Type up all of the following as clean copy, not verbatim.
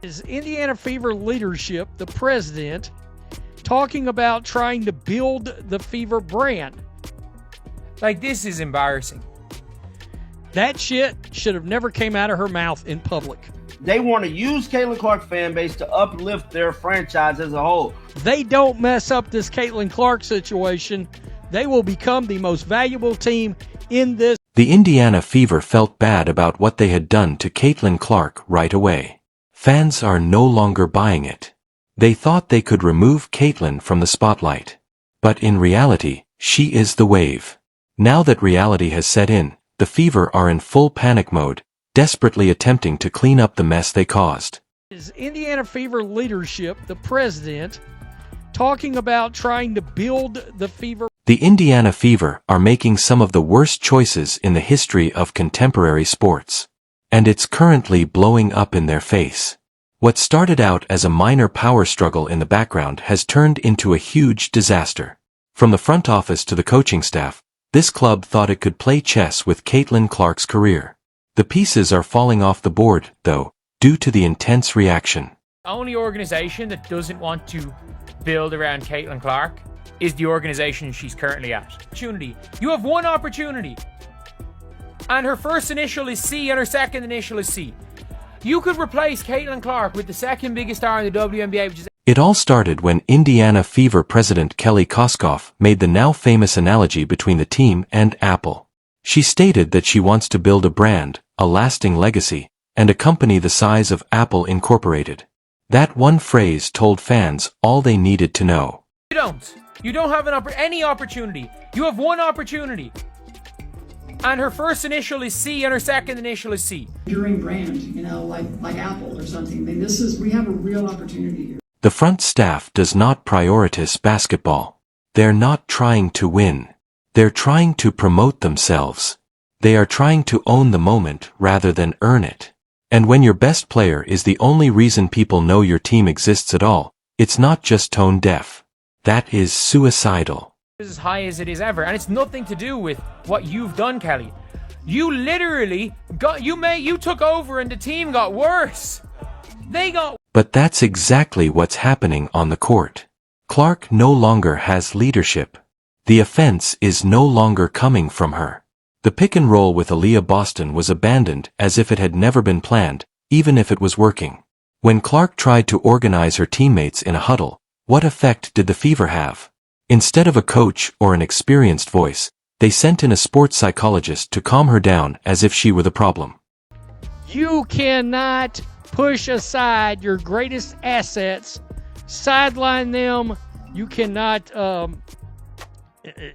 Is Indiana Fever leadership, the president, talking about trying to build the Fever brand? Like, this is embarrassing. That shit should have never came out of her mouth in public. They want to use Caitlin Clark fan base to uplift their franchise as a whole. They don't mess up this Caitlin Clark situation, they will become the most valuable team in this. The Indiana Fever felt bad about what they had done to Caitlin Clark right away. Fans are no longer buying it. They thought they could remove Caitlin from the spotlight. But in reality, she is the wave. Now that reality has set in, the Fever are in full panic mode, desperately attempting to clean up the mess they caused. Is Indiana Fever leadership, the president, talking about trying to build the Fever? The Indiana Fever are making some of the worst choices in the history of contemporary sports. And it's currently blowing up in their face. What started out as a minor power struggle in the background has turned into a huge disaster. From the front office to the coaching staff, this club thought it could play chess with Caitlin Clark's career. The pieces are falling off the board, though, due to the intense reaction. The only organization that doesn't want to build around Caitlin Clark is the organization she's currently at. Opportunity. You have one opportunity. And her first initial is C and her second initial is C. You could replace Caitlin Clark with the second biggest star in the WNBA, which is... It all started when Indiana Fever president Kelly Koskoff made the now famous analogy between the team and Apple. She stated that she wants to build a brand, a lasting legacy, and a company the size of Apple Incorporated. That one phrase told fans all they needed to know. You don't have any opportunity. You have one opportunity. And her first initial is C and her second initial is C. Enduring brand, like Apple or something. I mean, we have a real opportunity here. The front staff does not prioritize basketball. They're not trying to win. They're trying to promote themselves. They are trying to own the moment rather than earn it. And when your best player is the only reason people know your team exists at all, it's not just tone deaf. That is suicidal. As high as it is ever, and it's nothing to do with what you've done, Kelly. You literally you took over and the team got worse. But that's exactly what's happening on the court. Clark no longer has leadership. The offense is no longer coming from her. The pick and roll with Aaliyah Boston was abandoned as if it had never been planned, even if it was working. When Clark tried to organize her teammates in a huddle, what effect did the Fever have? Instead of a coach or an experienced voice, they sent in a sports psychologist to calm her down as if she were the problem. You cannot push aside your greatest assets, sideline them. You cannot,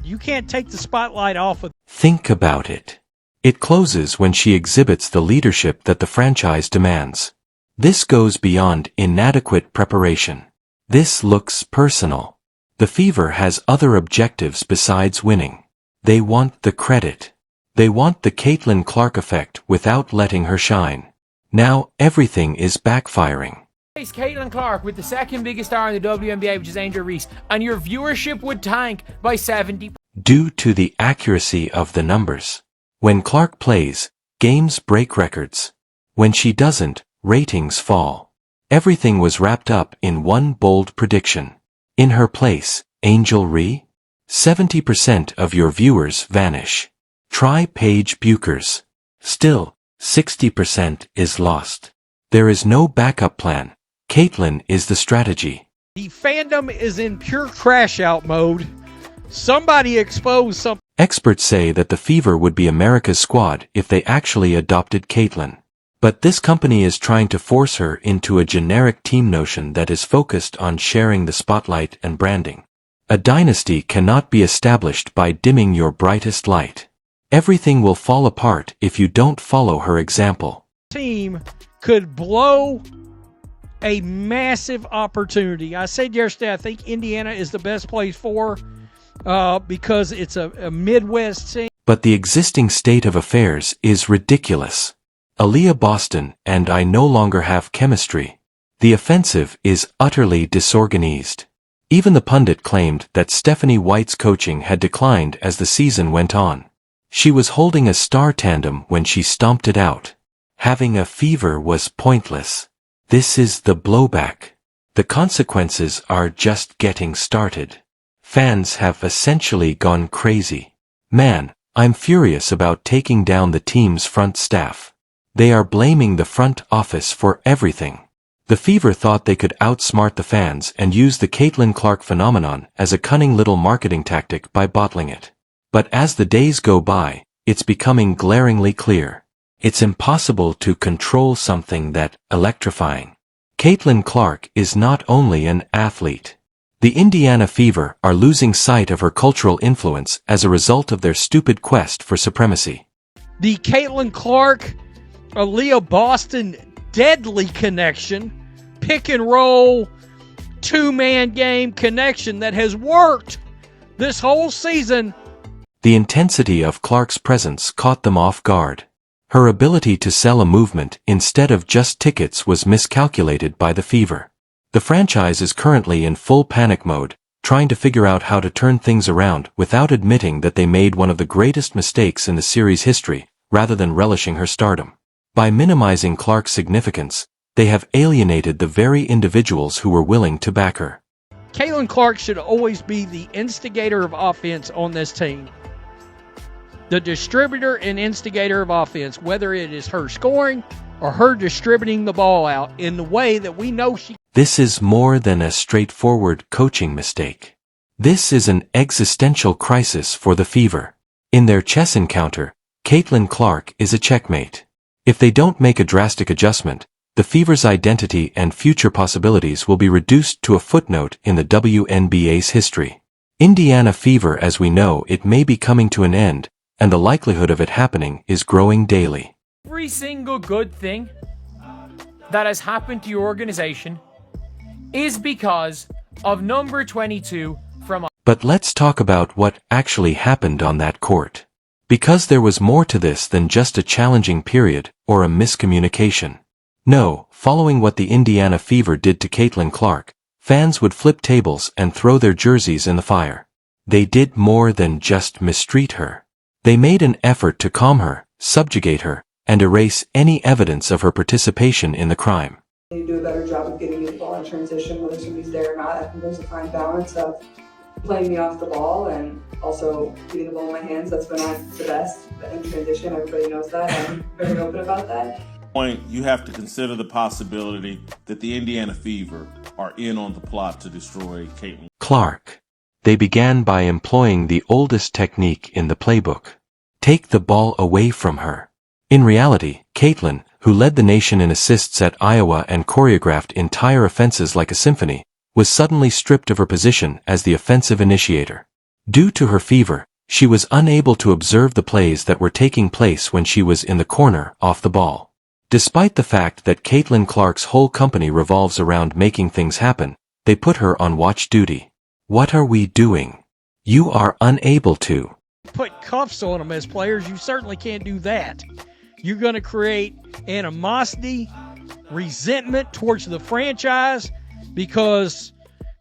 you can't take the spotlight off of. Think about it. It closes when she exhibits the leadership that the franchise demands. This goes beyond inadequate preparation. This looks personal. The Fever has other objectives besides winning. They want the credit. They want the Caitlin Clark effect without letting her shine. Now, everything is backfiring. Caitlin Clark with the second biggest star in the WNBA, which is Angel Reese, and your viewership would tank by 70%. Due to the accuracy of the numbers. When Clark plays, games break records. When she doesn't, ratings fall. Everything was wrapped up in one bold prediction. In her place, Angel Reese? 70% of your viewers vanish. Try Paige Buchers. Still, 60% is lost. There is no backup plan. Caitlin is the strategy. The fandom is in pure crash out mode. Somebody expose something. Experts say that the Fever would be America's squad if they actually adopted Caitlin. But this company is trying to force her into a generic team notion that is focused on sharing the spotlight and branding. A dynasty cannot be established by dimming your brightest light. Everything will fall apart if you don't follow her example. Team could blow a massive opportunity. I said yesterday I think Indiana is the best place for because it's a Midwest team. But the existing state of affairs is ridiculous. Aaliyah Boston and I no longer have chemistry. The offensive is utterly disorganized. Even the pundit claimed that Stephanie White's coaching had declined as the season went on. She was holding a star tandem when she stomped it out. Having a Fever was pointless. This is the blowback. The consequences are just getting started. Fans have essentially gone crazy. Man, I'm furious about taking down the team's front staff. They are blaming the front office for everything. The Fever thought they could outsmart the fans and use the Caitlin Clark phenomenon as a cunning little marketing tactic by bottling it. But as the days go by, it's becoming glaringly clear. It's impossible to control something that electrifying. Caitlin Clark is not only an athlete. The Indiana Fever are losing sight of her cultural influence as a result of their stupid quest for supremacy. The Caitlin Clark, Aaliyah Boston deadly connection, pick and roll, two-man game connection that has worked this whole season. The intensity of Clark's presence caught them off guard. Her ability to sell a movement instead of just tickets was miscalculated by the Fever. The franchise is currently in full panic mode, trying to figure out how to turn things around without admitting that they made one of the greatest mistakes in the series' history, rather than relishing her stardom. By minimizing Clark's significance, they have alienated the very individuals who were willing to back her. Caitlin Clark should always be the instigator of offense on this team. The distributor and instigator of offense, whether it is her scoring or her distributing the ball out in the way that we know she... This is more than a straightforward coaching mistake. This is an existential crisis for the Fever. In their chess encounter, Caitlin Clark is a checkmate. If they don't make a drastic adjustment, the Fever's identity and future possibilities will be reduced to a footnote in the WNBA's history. Indiana Fever as we know it may be coming to an end, and the likelihood of it happening is growing daily. Every single good thing that has happened to your organization is because of number 22 from... But let's talk about what actually happened on that court. Because there was more to this than just a challenging period or a miscommunication. No, following what the Indiana Fever did to Caitlin Clark, fans would flip tables and throw their jerseys in the fire. They did more than just mistreat her. They made an effort to calm her, subjugate her, and erase any evidence of her participation in the crime. You do a better job of getting you the ball in transition, whether somebody's there or not. I think there's a fine balance of playing me off the ball and also getting the ball in my hands. That's when I'm the best in transition. Everybody knows that. I'm very open about that. Point, you have to consider the possibility that the Indiana Fever are in on the plot to destroy Caitlin Clark. They began by employing the oldest technique in the playbook. Take the ball away from her. In reality, Caitlin, who led the nation in assists at Iowa and choreographed entire offenses like a symphony, was suddenly stripped of her position as the offensive initiator. Due to her fever, she was unable to observe the plays that were taking place when she was in the corner off the ball. Despite the fact that Caitlin Clark's whole company revolves around making things happen, they put her on watch duty. What are we doing? You are unable to put cuffs on them as players. You certainly can't do that. You're going to create animosity, resentment towards the franchise because,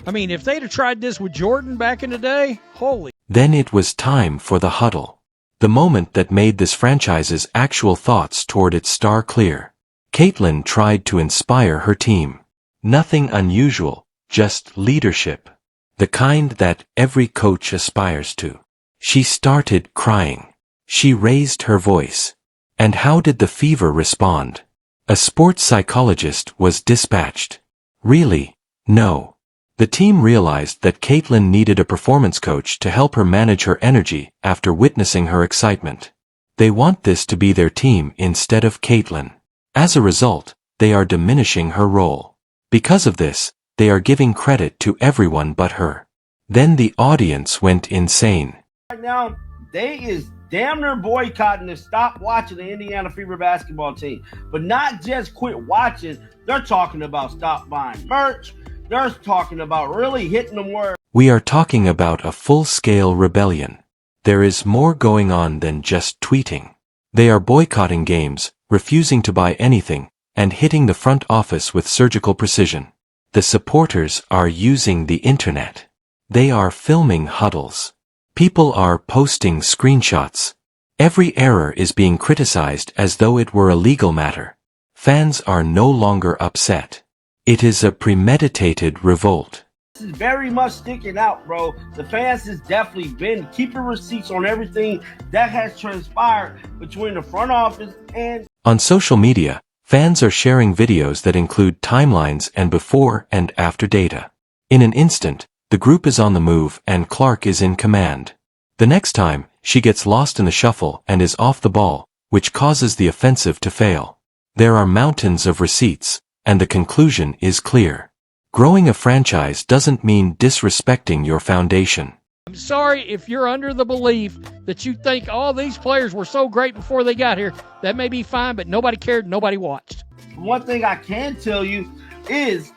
I mean, if they'd have tried this with Jordan back in the day, holy. Then it was time for the huddle. The moment that made this franchise's actual thoughts toward its star clear. Caitlin tried to inspire her team. Nothing unusual, just leadership. The kind that every coach aspires to. She started crying. She raised her voice. And how did the Fever respond? A sports psychologist was dispatched. Really? No. The team realized that Caitlin needed a performance coach to help her manage her energy after witnessing her excitement. They want this to be their team instead of Caitlin. As a result, they are diminishing her role. Because of this, they are giving credit to everyone but her. Then the audience went insane. Right now, they is damn near boycotting to stop watching the Indiana Fever basketball team. But not just quit watching, they're talking about stop buying merch. They're talking about really hitting them where... We are talking about a full-scale rebellion. There is more going on than just tweeting. They are boycotting games, refusing to buy anything, and hitting the front office with surgical precision. The supporters are using the internet. They are filming huddles. People are posting screenshots. Every error is being criticized as though it were a legal matter. fans are no longer upset. It is a premeditated revolt. This is very much sticking out, bro. The fans has definitely been keeping receipts on everything that has transpired between the front office and... On social media, fans are sharing videos that include timelines and before and after data. In an instant, the group is on the move and Clark is in command. The next time, she gets lost in the shuffle and is off the ball, which causes the offensive to fail. There are mountains of receipts, and the conclusion is clear. Growing a franchise doesn't mean disrespecting your foundation. I'm sorry if you're under the belief that you think all these players were so great before they got here. That may be fine, but nobody cared, nobody watched. One thing I can tell you is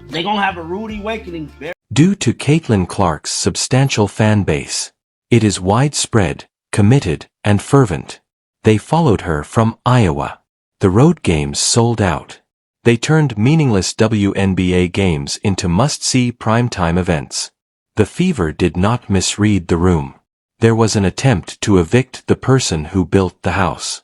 they're going to have a rude awakening. Due to Caitlin Clark's substantial fan base, it is widespread, committed, and fervent. They followed her from Iowa. The road games sold out. They turned meaningless WNBA games into must-see primetime events. The Fever did not misread the room. There was an attempt to evict the person who built the house.